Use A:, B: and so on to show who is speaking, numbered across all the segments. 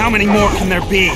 A: How many more can there be?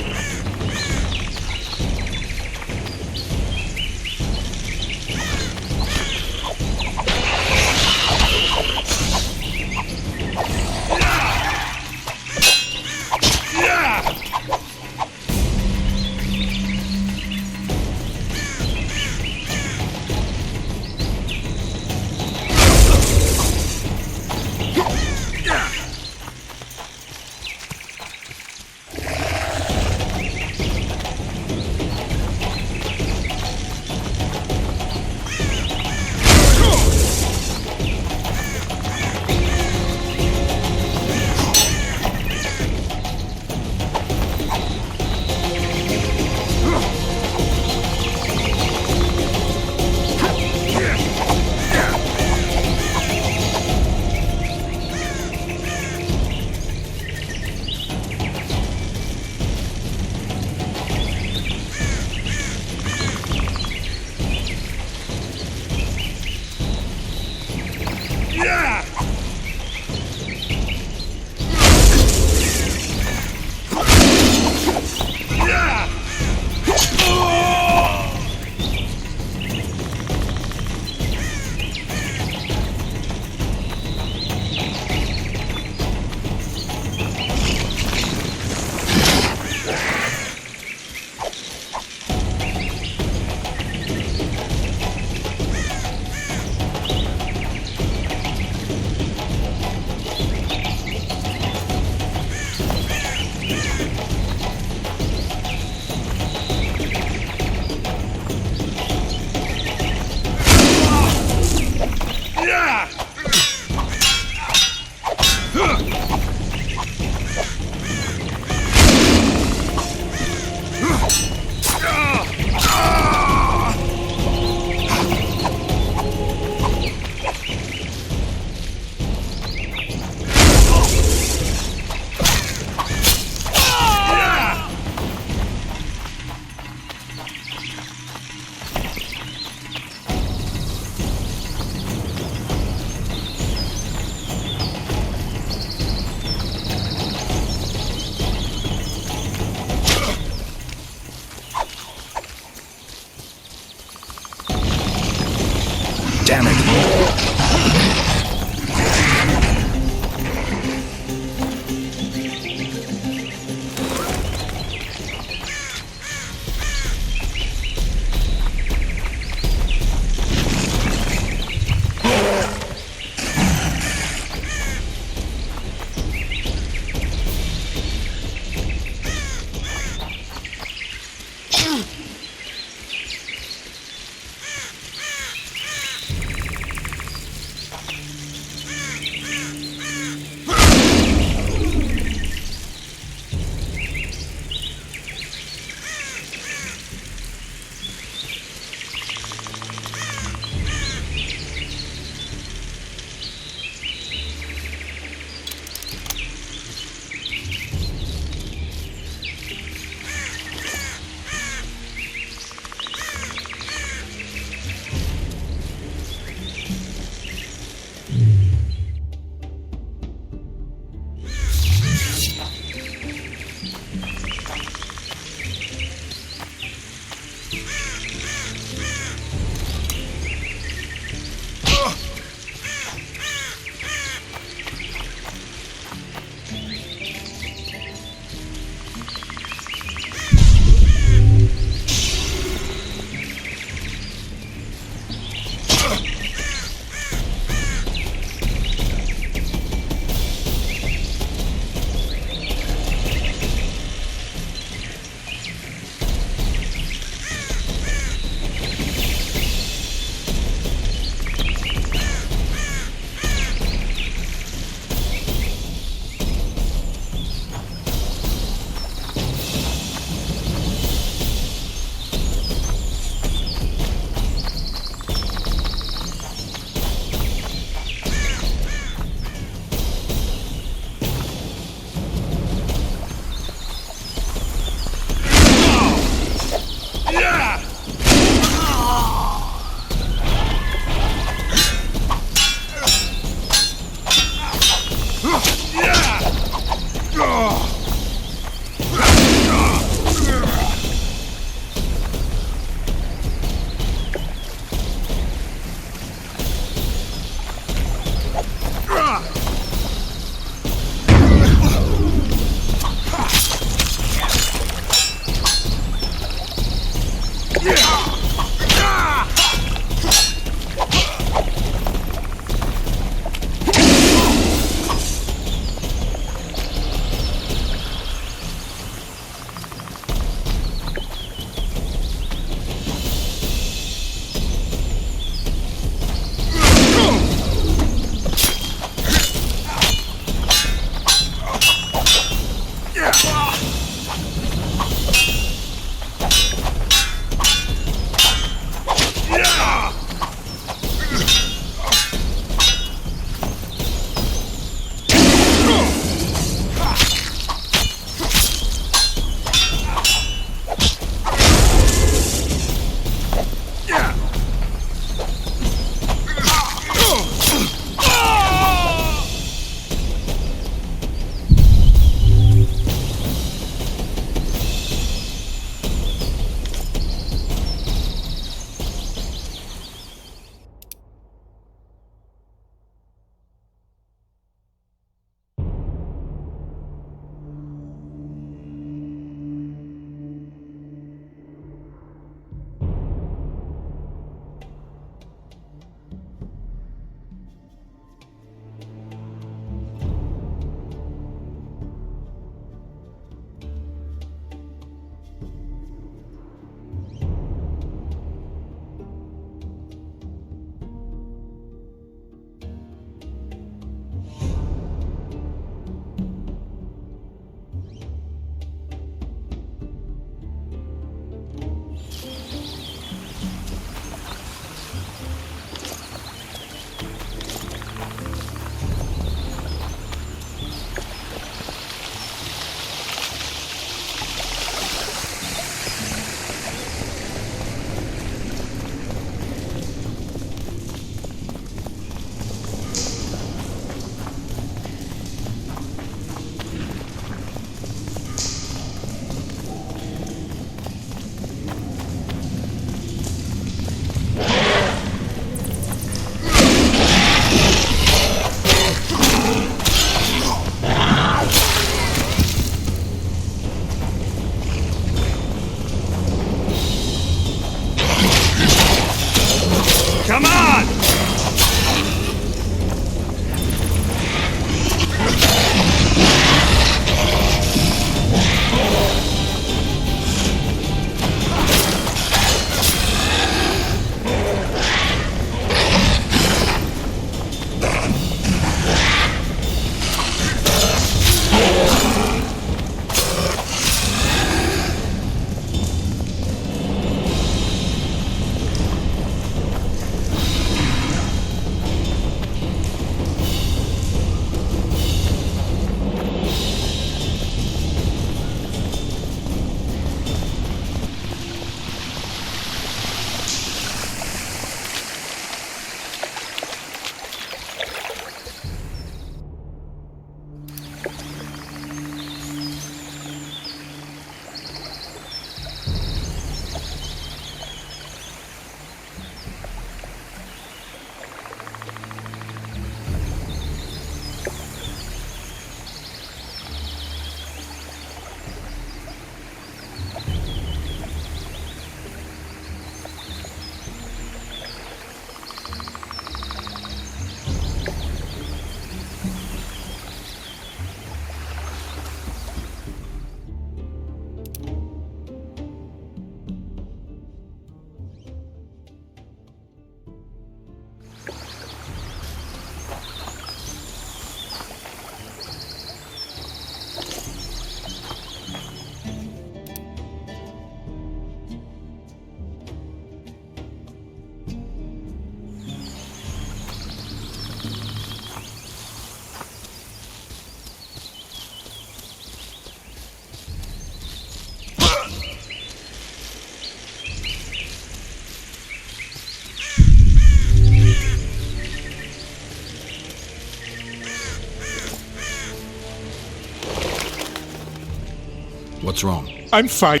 A: What's wrong?
B: I'm fine.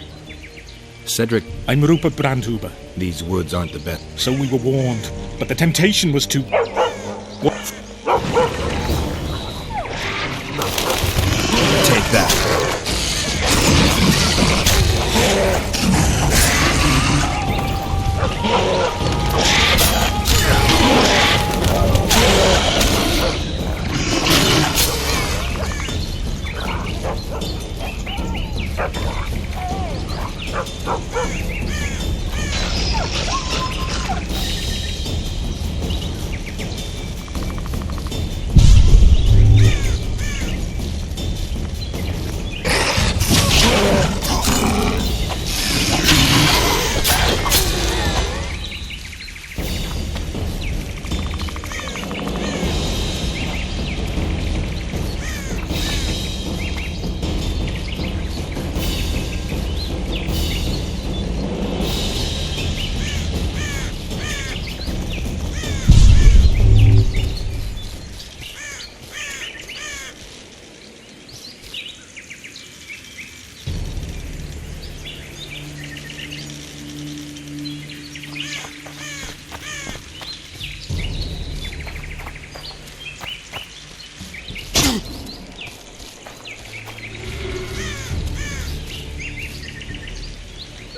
A: Cedric,
B: I'm Rupert Brandhuber.
A: these woods aren't the best.
B: So we were warned, but the temptation was to... What?
A: Take that.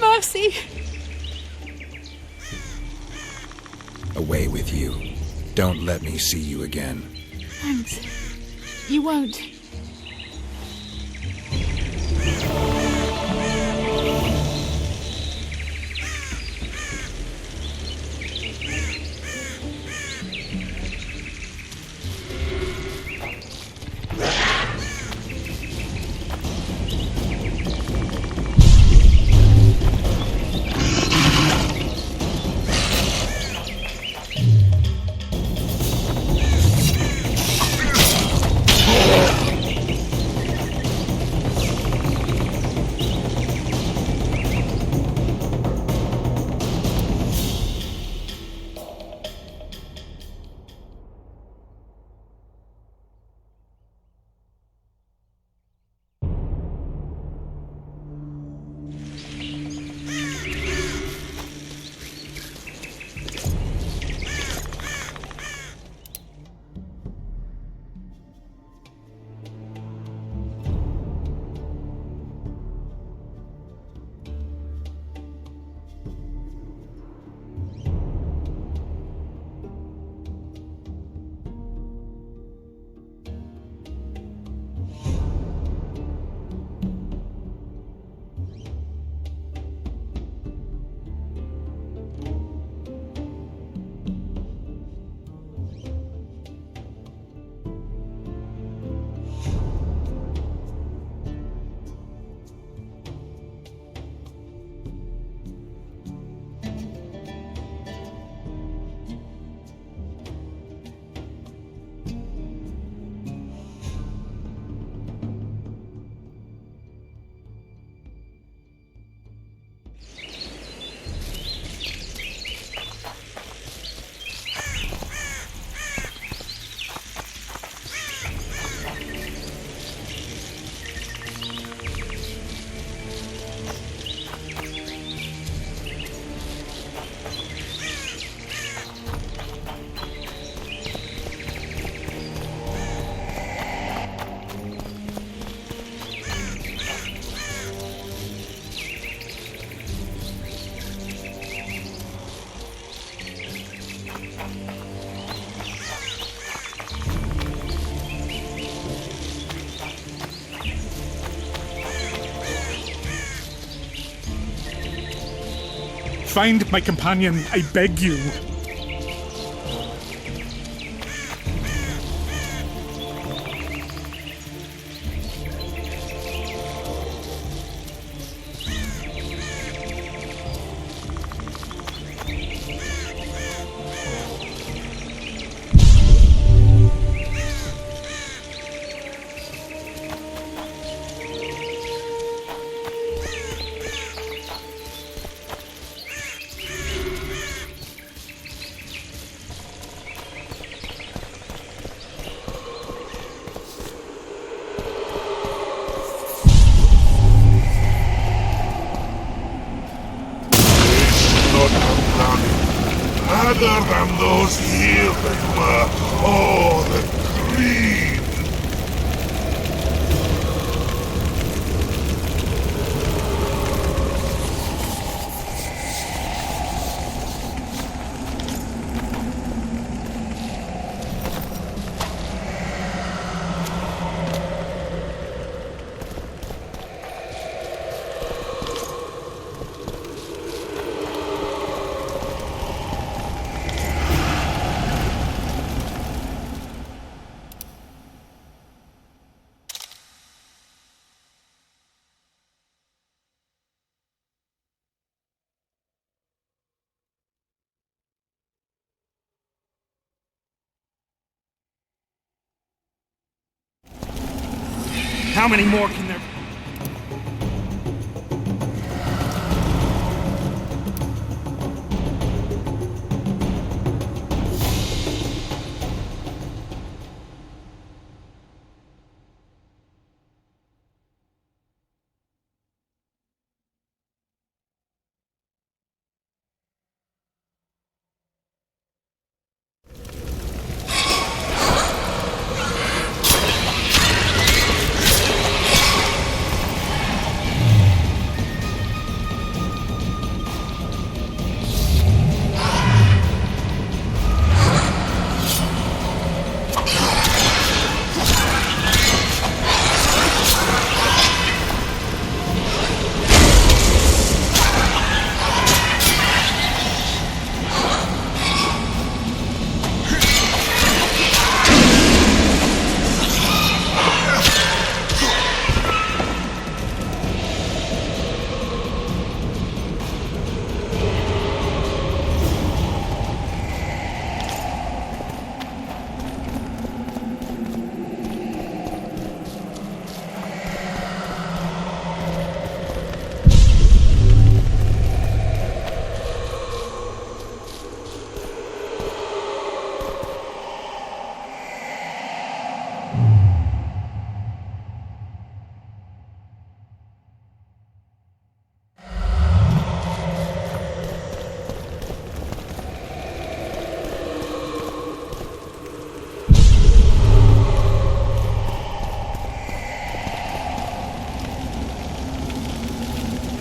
C: Mercy!
A: Away with you. Don't let me see you again.
C: Thanks. You won't.
B: Find my companion, I beg you.
D: and those here that were all agreed.
B: How many more can there be?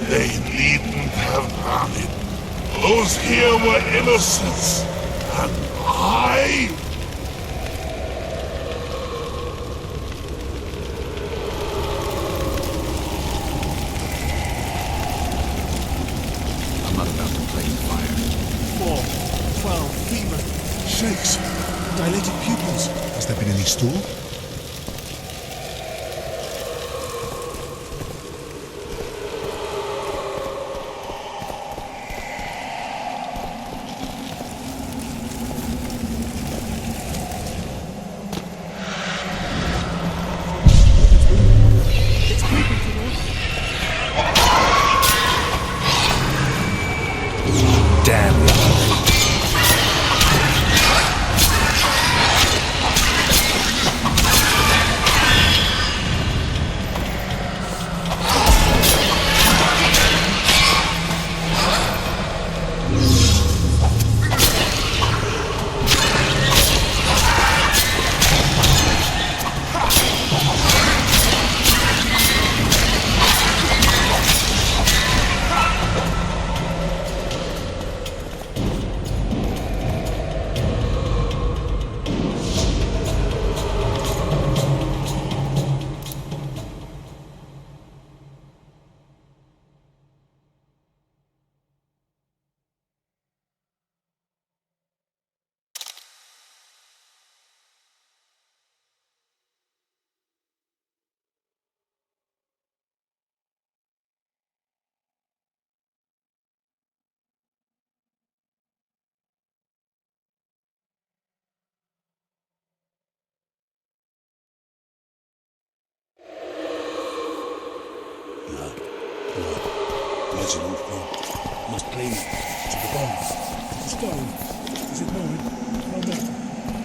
D: They needn't have done it. Those here were innocents, and I...
A: I'm not about to play with fire.
E: 4, 12, fever.
F: Shakes. Dilated pupils. Has there been any stool?
A: Damn it.
F: Original thing. Must claim it. To the bone. To the stone. Is it mine? No matter.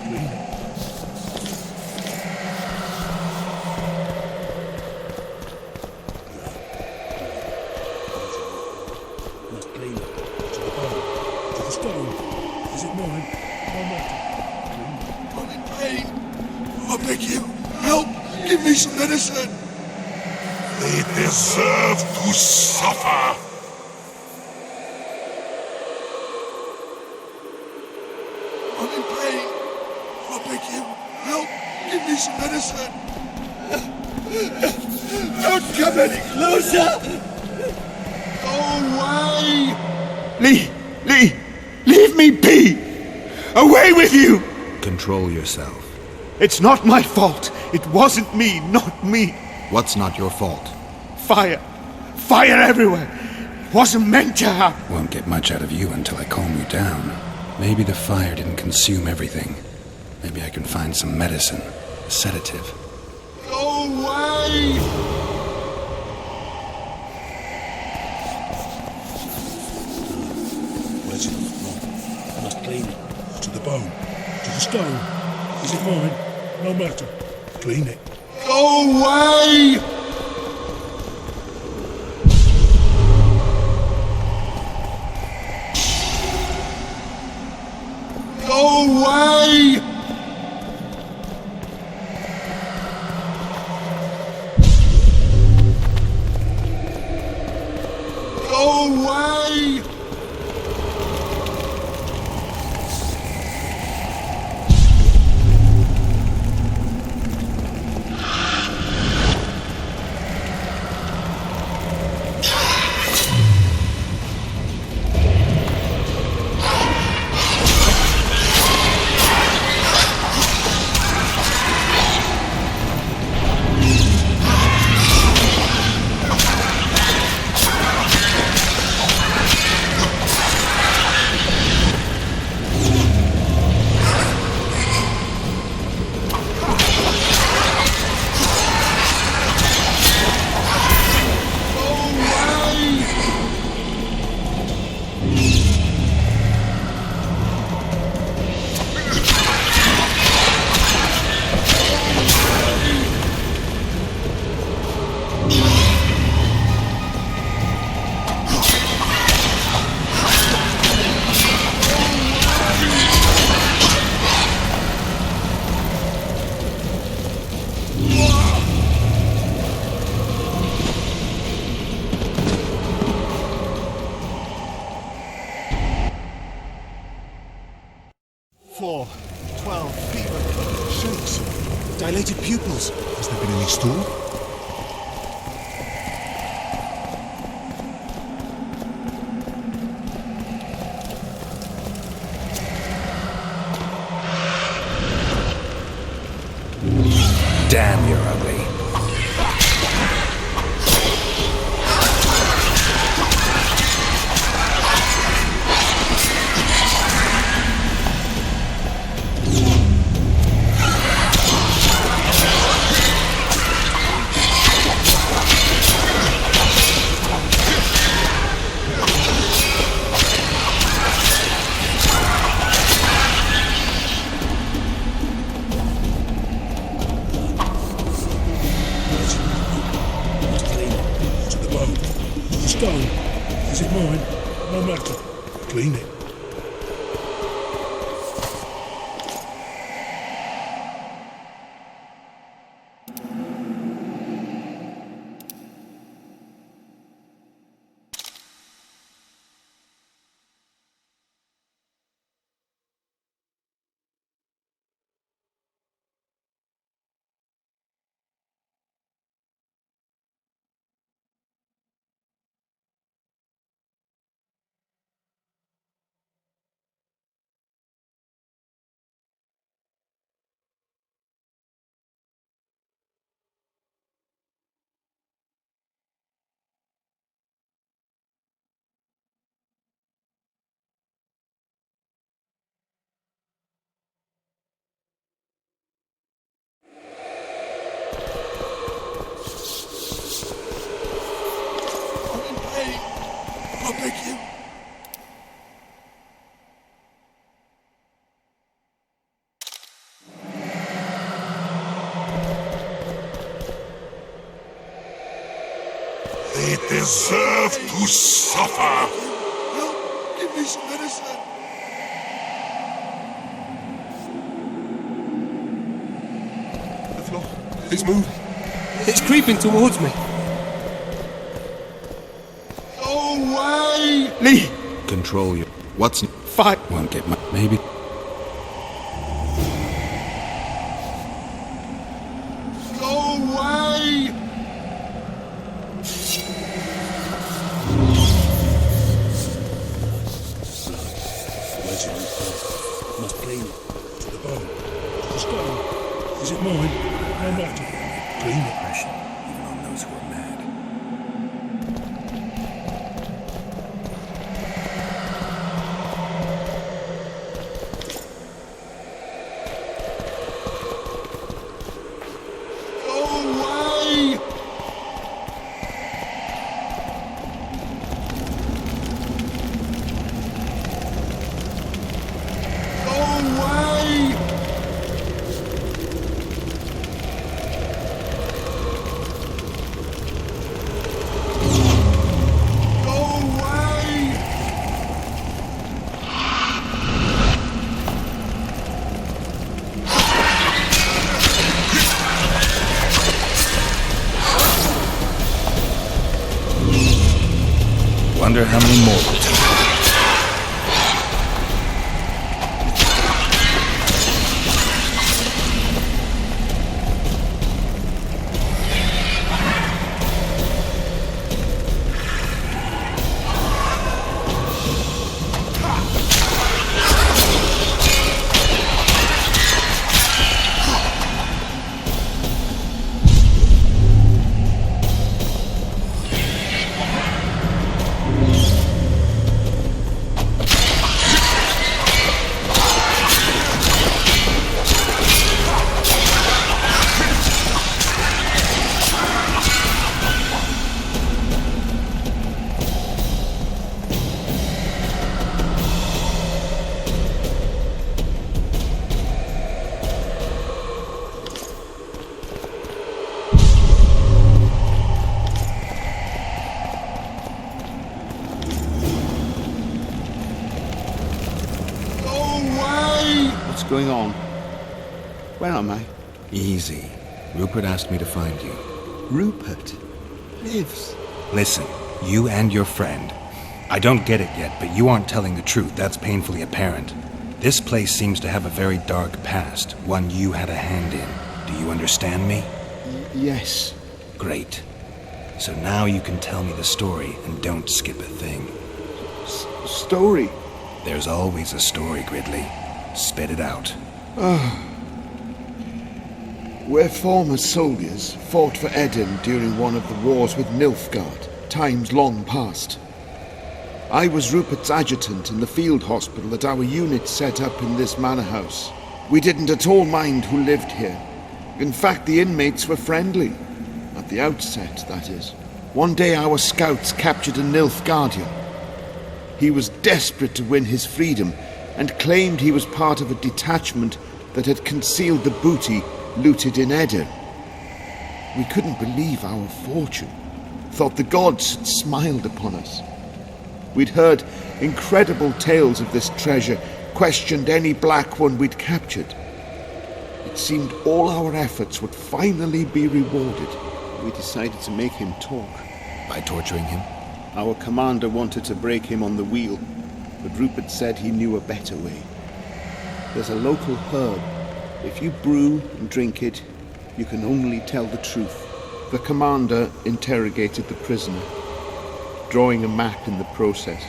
F: Claim it. Must claim it. To the bone. To the stone. Is it mine? no matter.
D: I'm in pain. I beg you, help! Give me some medicine! They deserve to suffer! I'm in pain. I beg you, help! Give me some medicine! Don't come any closer! Go away!
A: Lee! Leave me be! Away with you! Control yourself.
B: It's not my fault. It wasn't me, not me.
A: What's not your fault?
B: Fire. Fire everywhere. It wasn't meant to happen.
A: Won't get much out of you until I calm you down. Maybe the fire didn't consume everything. Maybe I can find some medicine, a sedative.
D: Go away!
F: Where's it? No. I must clean it. To the bone. To the stone. Is it mine? No matter. Clean it.
D: Go away! Go away! Go away!
F: Dilated pupils. Has there been any stool?
A: Damn, you're ugly.
F: Stone. Is it mine? No matter. Clean it.
D: I beg you. They deserve to suffer. Help! Give me some medicine.
F: It's moving.
E: It's creeping towards me.
D: Go away!
B: Lee!
A: Control your... What's...
B: Fire!
A: Won't get my... Maybe...
D: Go away!
F: Where's it all? Must clean it. To the bone. To the stone. Is it mine? No matter. Clean it.
A: Even on those who are mad.
D: Go away! Go away! Go away!
A: Wonder how many more will take.
B: What's going on? Where am I?
A: Easy. Rupert asked me to find you.
B: Rupert lives.
A: Listen, you and your friend. I don't get it yet, but you aren't telling the truth. That's painfully apparent. This place seems to have a very dark past, one you had a hand in. Do you understand me?
B: Yes.
A: Great. So now you can tell me the story and don't skip a thing.
B: Story?
A: There's always a story, Gridley. Spit it out.
B: We're former soldiers, fought for Eden during one of the wars with Nilfgaard, times long past. I was Rupert's adjutant in the field hospital that our unit set up in this manor house. We didn't at all mind who lived here. In fact, the inmates were friendly. At the outset, that is. One day our scouts captured a Nilfgaardian. He was desperate to win his freedom and claimed he was part of a detachment that had concealed the booty looted in Eden. We couldn't believe our fortune, thought the gods had smiled upon us. We'd heard incredible tales of this treasure, questioned any black one we'd captured. It seemed all our efforts would finally be rewarded. We decided to make him talk.
A: By torturing him?
B: Our commander wanted to break him on the wheel, but Rupert said he knew a better way. There's a local herb. If you brew and drink it, you can only tell the truth. The commander interrogated the prisoner, drawing a map in the process,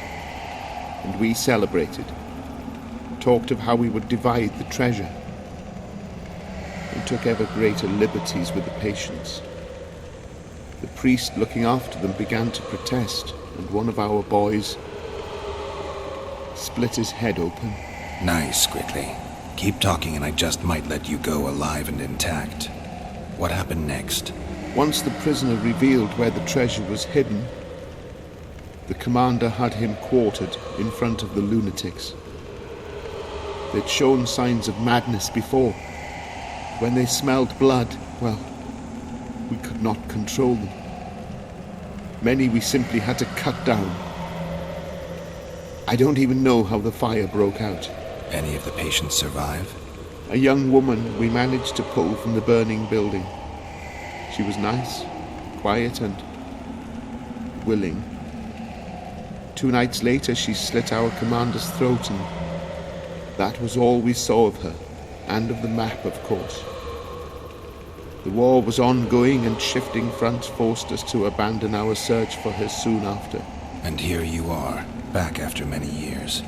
B: and we celebrated, talked of how we would divide the treasure, and took ever greater liberties with the patients. The priest looking after them began to protest, and one of our boys split his head open.
A: Nice, Gridley. Keep talking and I just might let you go alive and intact. What happened next?
B: Once the prisoner revealed where the treasure was hidden, the commander had him quartered in front of the lunatics. They'd shown signs of madness before. When they smelled blood, well, we could not control them. Many we simply had to cut down. I don't even know how the fire broke out.
A: Any of the patients survive?
B: A young woman we managed to pull from the burning building. She was nice, quiet, and willing. 2 nights later, she slit our commander's throat, and that was all we saw of her, and of the map, of course. The war was ongoing, and shifting fronts forced us to abandon our search for her soon after.
A: And here you are, back after many years.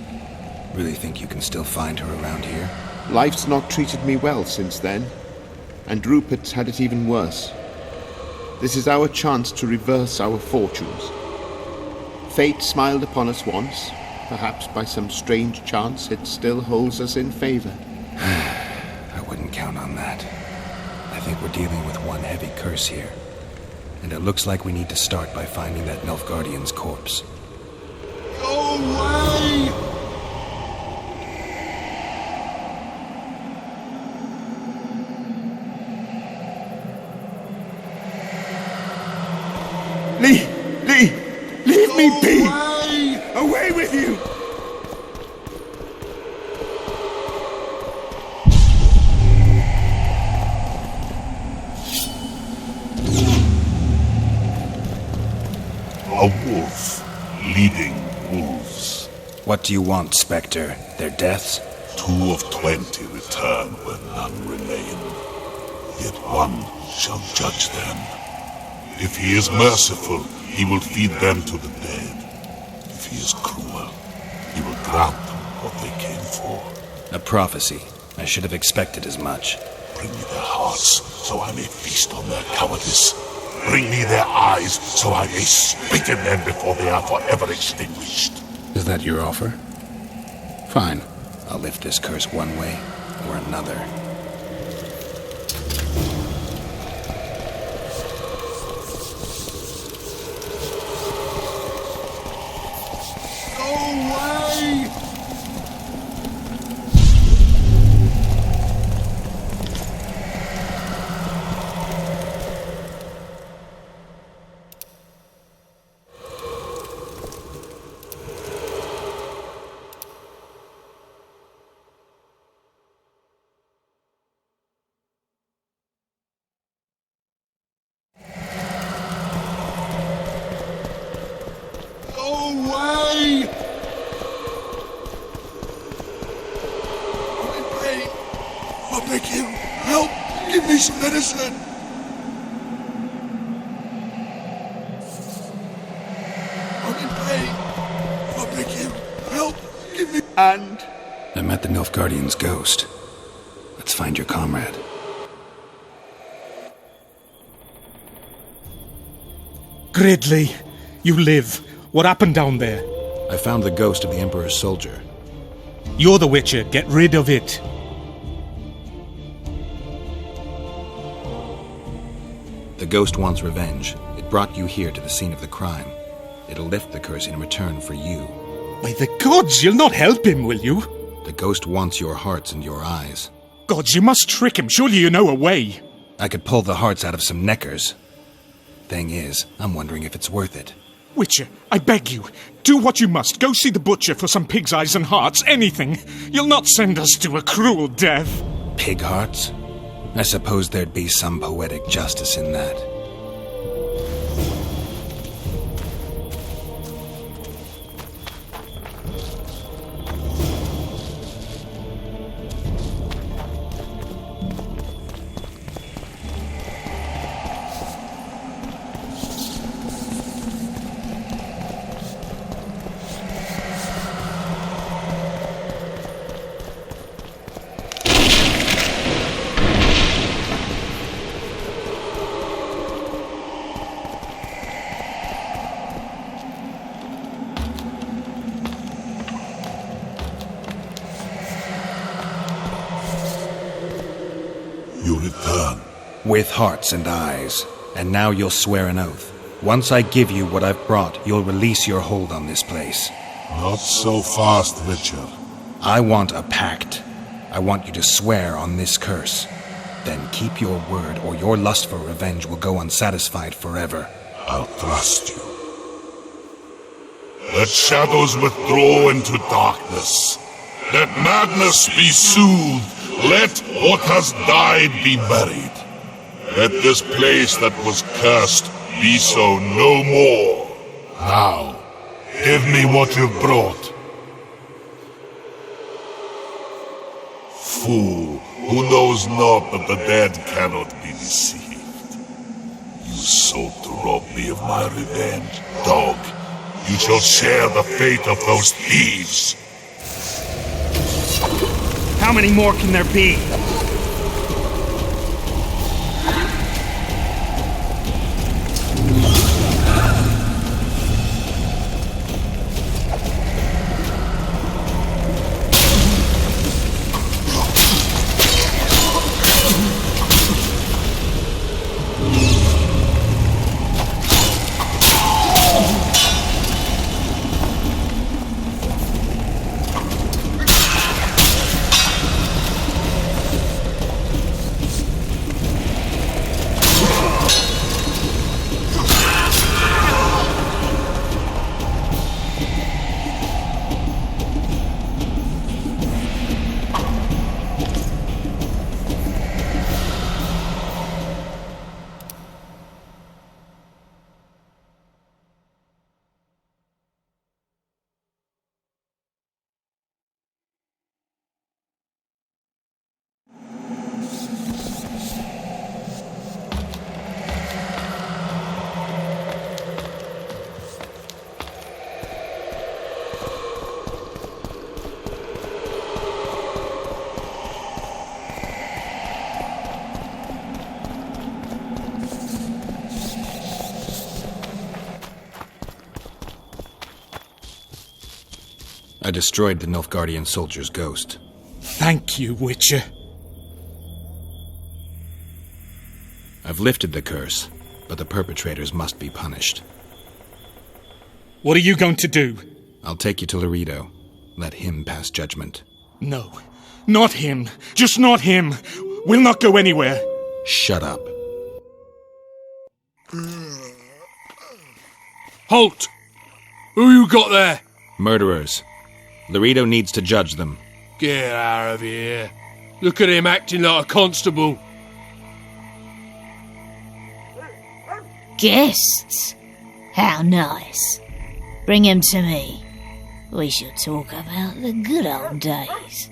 A: Really think you can still find her around here?
B: Life's not treated me well since then, and Rupert's had it even worse. This is our chance to reverse our fortunes. Fate smiled upon us once. Perhaps by some strange chance it still holds us in favor.
A: I wouldn't count on that. I think we're dealing with one heavy curse here. And it looks like we need to start by finding that Nilfgaardian's corpse.
D: Go away!
B: Lee! Leave me be!
D: Away!
B: Away with you!
D: A wolf leading wolves.
A: What do you want, Spectre? Their deaths?
D: 2 of 20 return where none remain. Yet one shall judge them. If he is merciful, he will feed them to the dead. If he is cruel, he will grant them what they came for.
A: A prophecy. I should have expected as much.
D: Bring me their hearts, so I may feast on their cowardice. Bring me their eyes, so I may spit in them before they are forever extinguished.
A: Is that your offer? Fine. I'll lift this curse one way or another.
D: Go away! Away! I'm in pain. I beg you, help! Give me some medicine! I'm in pain. I beg you, help! Give me...
B: And
A: I met the Nilfgaardian's ghost. Let's find your comrade.
E: Gridley, you live. What happened down there?
A: I found the ghost of the Emperor's soldier.
E: You're the Witcher. Get rid of it.
A: The ghost wants revenge. It brought you here to the scene of the crime. It'll lift the curse in return for you.
E: By the gods, you'll not help him, will you?
A: The ghost wants your hearts and your eyes.
E: Gods, you must trick him. Surely you know a way.
A: I could pull the hearts out of some neckers. Thing is, I'm wondering if it's worth it.
E: Witcher, I beg you, do what you must. Go see the butcher for some pig's eyes and hearts, anything. You'll not send us to a cruel death.
A: Pig hearts? I suppose there'd be some poetic justice in that.
D: You return.
A: With hearts and eyes. And now you'll swear an oath. Once I give you what I've brought, you'll release your hold on this place.
D: Not so fast, Witcher.
A: I want a pact. I want you to swear on this curse. Then keep your word, or your lust for revenge will go unsatisfied forever.
D: I'll trust you. Let shadows withdraw into darkness. Let madness be soothed. Let what has died be buried. Let this place that was cursed be so no more. Now, give me what you've brought. Fool, who knows not that the dead cannot be deceived. You sought to rob me of my revenge. Dog, you shall share the fate of those thieves.
G: How many more can there be?
A: I destroyed the Nilfgaardian soldier's ghost.
E: Thank you, Witcher.
A: I've lifted the curse, but the perpetrators must be punished.
E: What are you going to do?
A: I'll take you to Laredo. Let him pass judgment.
E: No, not him. Just not him. We'll not go anywhere.
A: Shut up.
F: Halt! Who you got there?
A: Murderers. Laredo needs to judge them.
F: Get out of here. Look at him acting like a constable.
H: Guests? How nice. Bring him to me. We shall talk about the good old days.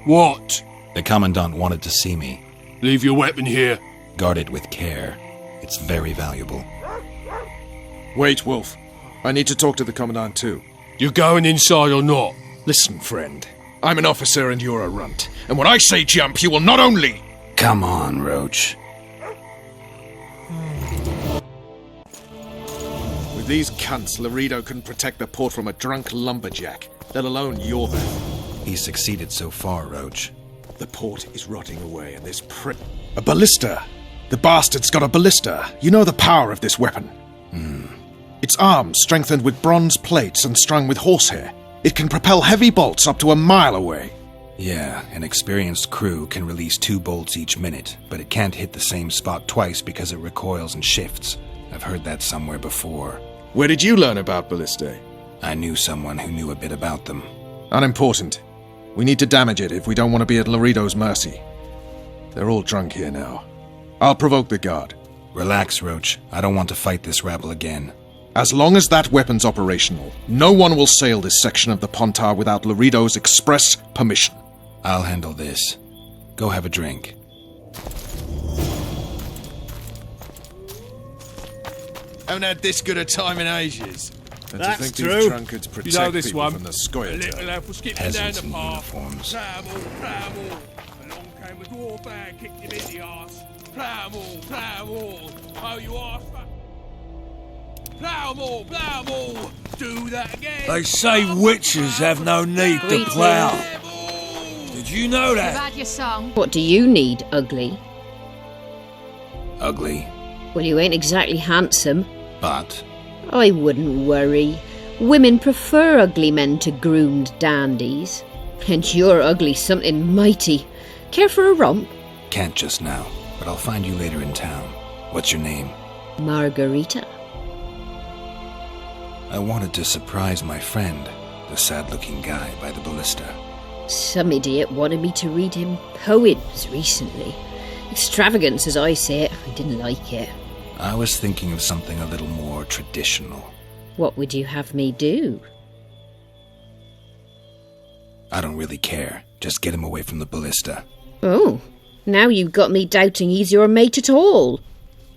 F: What?
A: The Commandant wanted to see me.
F: Leave your weapon here.
A: Guard it with care. It's very valuable.
I: Wait, Wolf. I need to talk to the Commandant too.
F: You going inside or not?
I: Listen, friend. I'm an officer and you're a runt. And when I say jump, you will not only...
A: Come on, Roach.
I: With these cunts, Laredo couldn't protect the port from a drunk lumberjack, let alone your men.
A: He's succeeded so far, Roach.
I: The port is rotting away and this A ballista! The bastard's got a ballista. You know the power of this weapon. Its arms strengthened with bronze plates and strung with horsehair. It can propel heavy bolts up to a mile away.
A: Yeah, an experienced crew can release 2 bolts each minute, but it can't hit the same spot twice because it recoils and shifts. I've heard that somewhere before.
I: Where did you learn about ballistae?
A: I knew someone who knew a bit about them.
I: Unimportant. We need to damage it if we don't want to be at Laredo's mercy. They're all drunk here now. I'll provoke the guard.
A: Relax, Roach. I don't want to fight this rabble again.
I: As long as that weapon's operational, no one will sail this section of the Pontar without Laredo's express permission.
A: I'll handle this. Go have a drink.
I: Haven't had this good a time in ages. And
F: That's
I: to think
F: true.
I: these drunkards protect
F: You know this
I: people
F: one.
I: from the
F: A
I: Scoia'tail.
F: little lad was skipping
A: Peasants
F: down the
A: in
F: path.
A: uniforms.
F: Plow. Along came a dwarf and kicked him in the arse. Plow. Oh, you arse. Plow. Do that again.
J: They say witches have no need to plough. Did you know
C: You've
J: that?
C: had your song.
K: What do you need, ugly?
A: Ugly,
K: Well, you ain't exactly handsome.
A: but...
K: I wouldn't worry. Women prefer ugly men to groomed dandies. And you're ugly something mighty. Care for a romp?
A: Can't just now, but I'll find you later in town. What's your name?
K: Margarita.
A: I wanted to surprise my friend. The sad-looking guy by the ballista.
K: Some idiot wanted me to read him poems recently. Extravagance, as I say it. I didn't like it.
A: I was thinking of something a little more traditional.
K: What would you have me do?
A: I don't really care. Just get him away from the ballista.
K: Oh, now you've got me doubting he's your mate at all.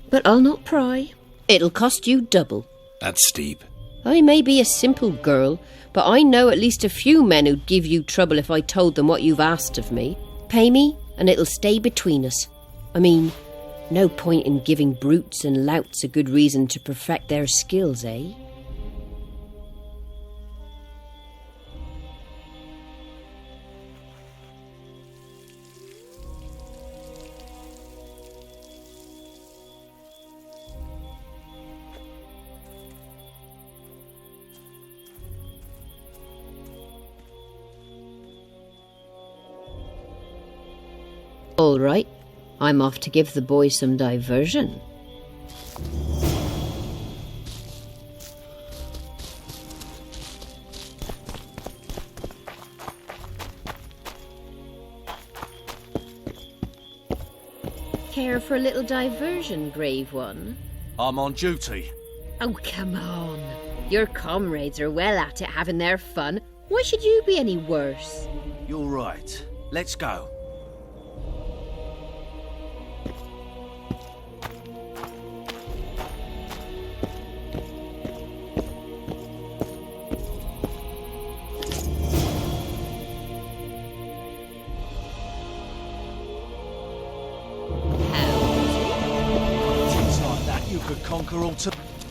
K: But I'll not pry. It'll cost you double.
A: That's steep.
K: I may be a simple girl, but I know at least a few men who'd give you trouble if I told them what you've asked of me. Pay me, and it'll stay between us. I mean, no point in giving brutes and louts a good reason to perfect their skills, eh? All right, I'm off to give the boys some diversion. Care for a little diversion, brave one?
J: I'm on duty.
K: Oh, come on. Your comrades are well at it having their fun. Why should you be any worse?
J: You're right. Let's go. Conquer all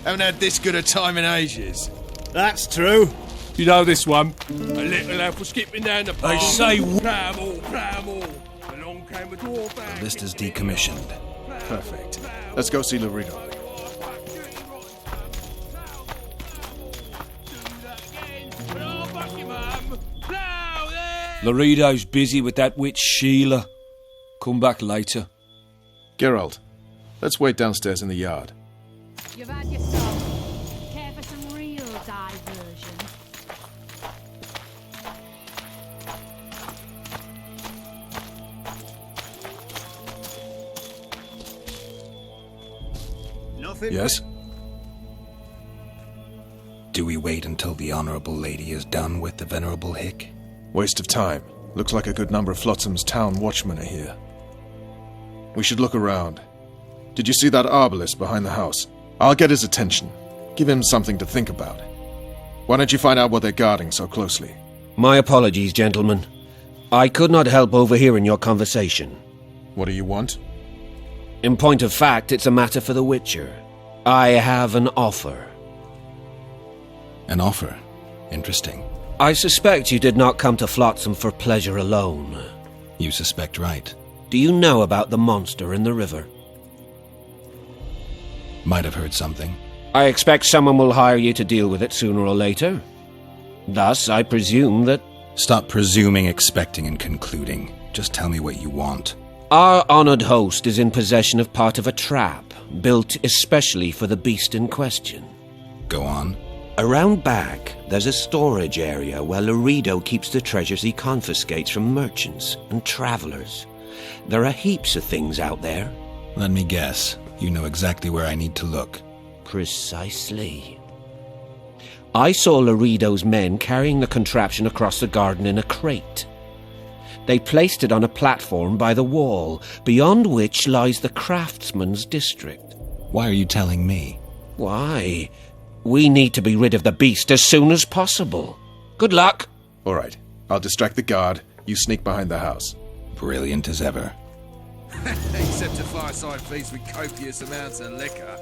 I: Haven't had this good a time in ages.
F: That's true. You know this one. A little elf was skipping down the path.
J: They say
F: Bramble. Along came a dwarf.
A: The list is decommissioned.
I: Perfect. Let's go see Laredo.
J: Laredo's busy with that witch Sheila. Come back later.
I: Geralt, let's wait downstairs in the yard.
C: You've had your song. Care for some real diversion?
F: Nothing.
I: Yes?
A: Do we wait until the honourable lady is done with the venerable hick?
I: Waste of time. Looks like a good number of Flotsam's town watchmen are here. We should look around. Did you see that arbalist behind the house? I'll get his attention. Give him something to think about. Why don't you find out what they're guarding so closely?
L: My apologies, gentlemen. I could not help overhearing your conversation.
I: What do you want?
L: In point of fact, it's a matter for the Witcher. I have an offer.
A: An offer? Interesting.
L: I suspect you did not come to Flotsam for pleasure alone.
A: You suspect right.
L: Do you know about the monster in the river?
A: Might have heard something.
L: I expect someone will hire you to deal with it sooner or later. Thus, I presume that...
A: Stop presuming, expecting, and concluding. Just tell me what you want.
L: Our honored host is in possession of part of a trap, built especially for the beast in question.
A: Go on.
L: Around back, there's a storage area where Laredo keeps the treasures he confiscates from merchants and travelers. There are heaps of things out there.
A: Let me guess. You know exactly where I need to look.
L: Precisely. I saw Laredo's men carrying the contraption across the garden in a crate. They placed it on a platform by the wall, beyond which lies the craftsman's district.
A: Why are you telling me?
L: Why? We need to be rid of the beast as soon as possible. Good luck.
I: All right. I'll distract the guard. You sneak behind the house.
A: Brilliant as ever.
M: Except a fireside feast with copious amounts of liquor.